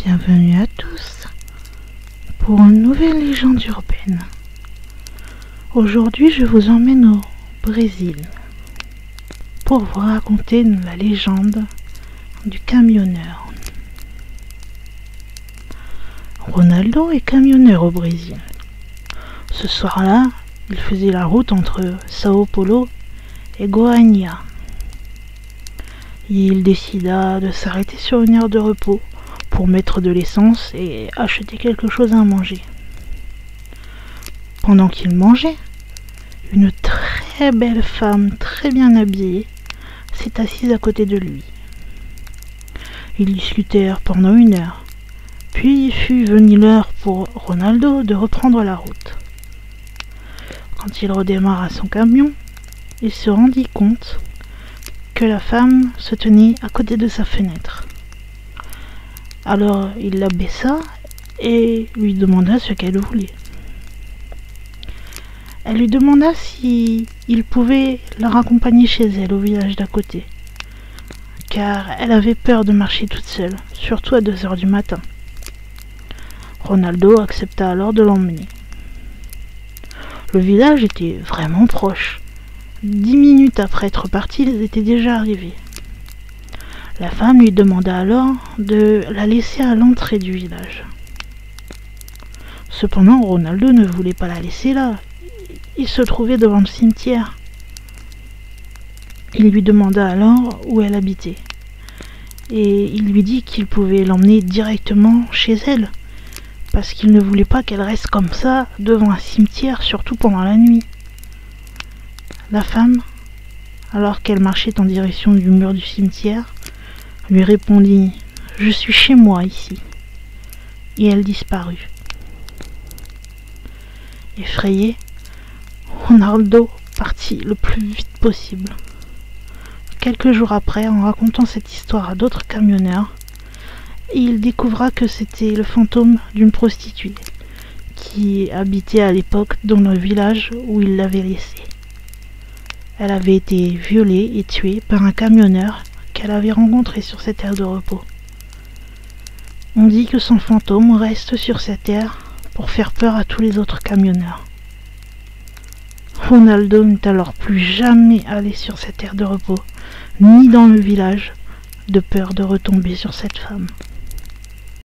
Bienvenue à tous pour une nouvelle légende urbaine. Aujourd'hui, je vous emmène au Brésil pour vous raconter la légende du camionneur. Ronaldo est camionneur au Brésil. Ce soir-là, il faisait la route entre Sao Paulo et Goiânia. Il décida de s'arrêter sur une aire de repos pour mettre de l'essence et acheter quelque chose à manger. Pendant qu'il mangeait, une très belle femme très bien habillée s'est assise à côté de lui. Ils discutèrent pendant 1 heure, puis fut venue l'heure pour Ronaldo de reprendre la route. Quand il redémarra son camion, il se rendit compte que la femme se tenait à côté de sa fenêtre. Alors il la baissa et lui demanda ce qu'elle voulait. Elle lui demanda si il pouvait la raccompagner chez elle au village d'à côté, car elle avait peur de marcher toute seule, surtout à 2 heures du matin. Ronaldo accepta alors de l'emmener. Le village était vraiment proche. 10 minutes après être partis, ils étaient déjà arrivés. La femme lui demanda alors de la laisser à l'entrée du village. Cependant, Ronaldo ne voulait pas la laisser là. Il se trouvait devant le cimetière. Il lui demanda alors où elle habitait. Et il lui dit qu'il pouvait l'emmener directement chez elle, parce qu'il ne voulait pas qu'elle reste comme ça devant un cimetière, surtout pendant la nuit. La femme, alors qu'elle marchait en direction du mur du cimetière, lui répondit « Je suis chez moi ici ». Et elle disparut. Effrayé, Ronaldo partit le plus vite possible. Quelques jours après, en racontant cette histoire à d'autres camionneurs, il découvra que c'était le fantôme d'une prostituée qui habitait à l'époque dans le village où il l'avait laissée. Elle avait été violée et tuée par un camionneur qu'elle avait rencontré sur cette aire de repos. On dit que son fantôme reste sur cette aire pour faire peur à tous les autres camionneurs. Ronaldo n'est alors plus jamais allé sur cette aire de repos, ni dans le village, de peur de retomber sur cette femme.